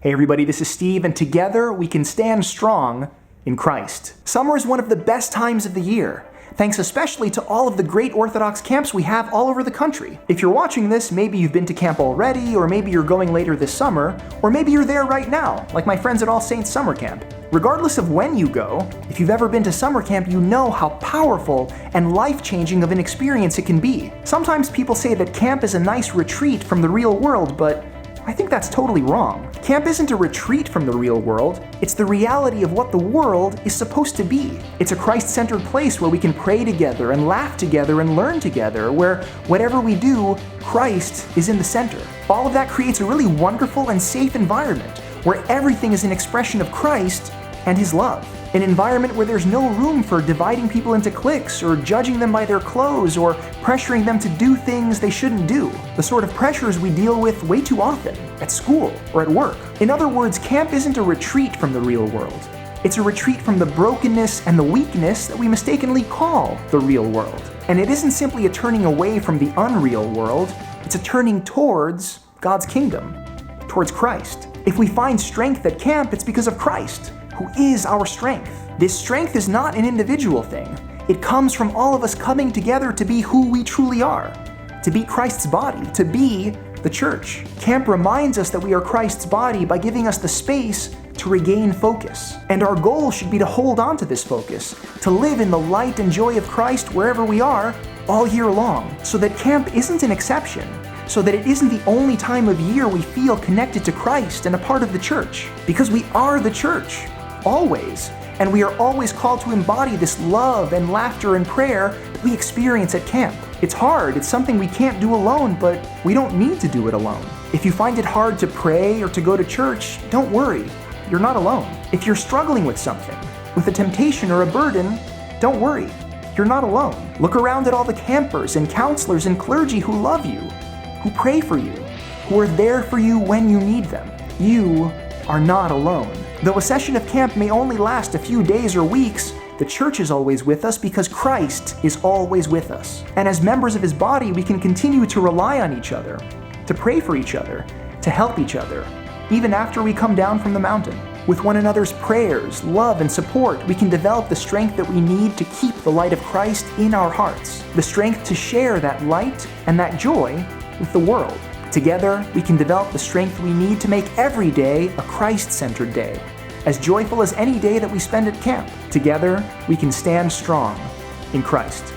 Hey everybody, this is Steve, and together we can stand strong in Christ. Summer is one of the best times of the year, thanks especially to all of the great Orthodox camps we have all over the country. If you're watching this, maybe you've been to camp already, or maybe you're going later this summer, or maybe you're there right now, like my friends at All Saints Summer Camp. Regardless of when you go, if you've ever been to summer camp, you know how powerful and life-changing of an experience it can be. Sometimes people say that camp is a nice retreat from the real world, but I think that's totally wrong. Camp isn't a retreat from the real world, it's the reality of what the world is supposed to be. It's a Christ-centered place where we can pray together and laugh together and learn together, where whatever we do, Christ is in the center. All of that creates a really wonderful and safe environment, where everything is an expression of Christ and His love. An environment where there's no room for dividing people into cliques or judging them by their clothes or pressuring them to do things they shouldn't do. The sort of pressures we deal with way too often at school or at work. In other words, camp isn't a retreat from the real world. It's a retreat from the brokenness and the weakness that we mistakenly call the real world. And it isn't simply a turning away from the unreal world, it's a turning towards God's kingdom, towards Christ. If we find strength at camp, it's because of Christ, who is our strength. This strength is not an individual thing. It comes from all of us coming together to be who we truly are, to be Christ's body, to be the church. Camp reminds us that we are Christ's body by giving us the space to regain focus. And our goal should be to hold on to this focus, to live in the light and joy of Christ wherever we are all year long, so that camp isn't an exception, so that it isn't the only time of year we feel connected to Christ and a part of the church. Because we are the church, always, and we are always called to embody this love and laughter and prayer that we experience at camp. It's hard, it's something we can't do alone, but we don't need to do it alone. If you find it hard to pray or to go to church, don't worry, you're not alone. If you're struggling with something, with a temptation or a burden, don't worry, you're not alone. Look around at all the campers and counselors and clergy who love you, who pray for you, who are there for you when you need them. You are not alone. Though a session of camp may only last a few days or weeks, the church is always with us because Christ is always with us. And as members of His body, we can continue to rely on each other, to pray for each other, to help each other, even after we come down from the mountain. With one another's prayers, love, and support, we can develop the strength that we need to keep the light of Christ in our hearts, the strength to share that light and that joy with the world. Together, we can develop the strength we need to make every day a Christ-centered day, as joyful as any day that we spend at camp. Together, we can stand strong in Christ.